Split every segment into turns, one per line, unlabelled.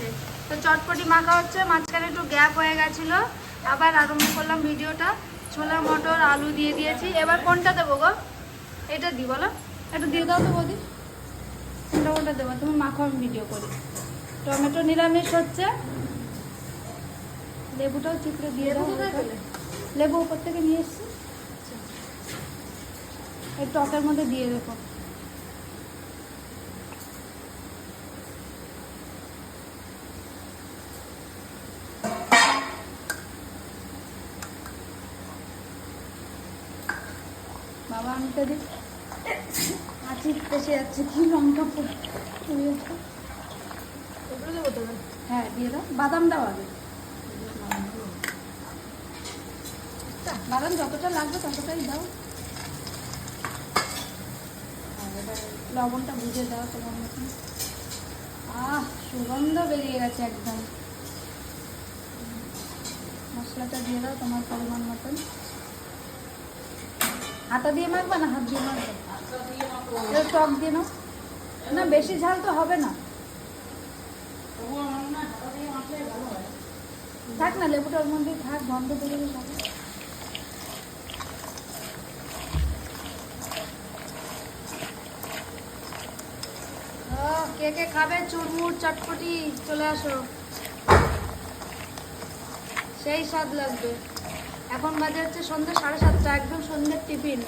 গেছে। তো চটপটি মাখা হচ্ছে, মাঝখানে একটু গ্যাপ হয়ে গেছিলো, আবার আরম্ভ করলাম ভিডিওটা। ছোলা মটর আলু দিয়ে দিয়েছি। এবার কোনটা দেবো গো? এটা দিই বলো, একটু দিয়ে দাও তো বৌদি। কোনটা দেবো? তুমি মাখো, আমি ভিডিও করি। টমেটো নিরামিষ হচ্ছে, লেবুটাও চিপড়ে দিয়ে দাও। লেবু উপর থেকে নিয়ে এসছি, এই টকের মধ্যে দিয়ে দেবো। বাবা আনতে দিই, আছি পেশে যাচ্ছে কি লঙ্কা হ্যাঁ দিয়ে দাও। বাদাম দাও আগে, বাদাম যতটা লাগবে ততটাই দাও। লবণটা বুঝে দাও তোমার মতন। সুগন্ধ বেরিয়ে গেছে একদম। মশলাটা দিয়ে দাও তোমার পরিমাণ মতন। হাতা দিয়ে মাখবা না হাত দিয়ে মাখবে? টক দিয়ে নাও না, বেশি ঝাল তো হবে না। থাক না, লেবুটার মধ্যে থাক, গন্ধ বেরিয়ে যাবে। কে কে খাবে চুরমুর চটপটি? চলে আসো, সেই স্বাদ লাগবে। এখন বাজে হচ্ছে সন্ধ্যে 7:30, একদম সন্ধ্যের টিফিন।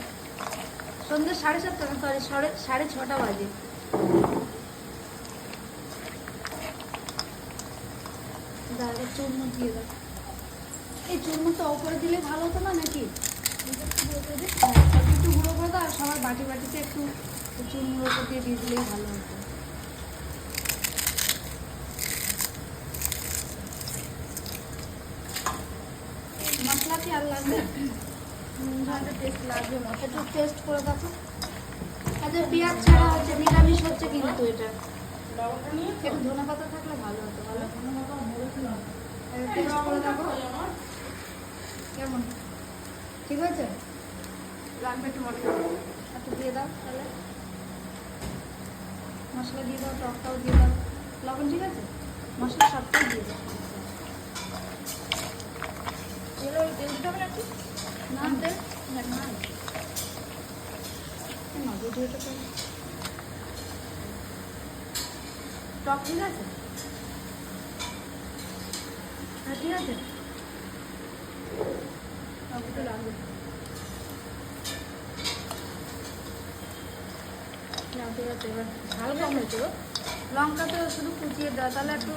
সন্ধ্যে 7:30 না, সরি 6:30 বাজে। দাদা চুরমুর দিয়ে দাও। এই চুরমুরটা ওপরে দিলে ভালো হতো না নাকি? একটু গুঁড়ো করে দাও, আর সবার বাটিতে একটু চুরমুর ওপর দিয়ে দিলেই ভালো হতো। মশলা কি আর লাগবে? টেস্ট লাগবে, একটু টেস্ট করে দেখো। আচ্ছা পেঁয়াজ ছাড়া হচ্ছে, নিরামিষ হচ্ছে কিন্তু এটা। একটু ধনে পাতা থাকলে ভালো হতো। টেস্ট করে দেখো কেমন, ঠিক আছে? লাগবে একটু মশলা, একটু দিয়ে দাও তাহলে। মশলা দিয়ে দাও, টকটাও দিয়ে দাও, লবণ ঠিক আছে, মশলা সবটাই দিয়ে দাও। টক ঠিক আছে, হ্যাঁ ঠিক আছে, টকটা লাগবে। ঠিক আছে, এবার ঝাল কম হয়েছে, লঙ্কা তো শুধু কুচিয়ে দাও, তাহলে একটু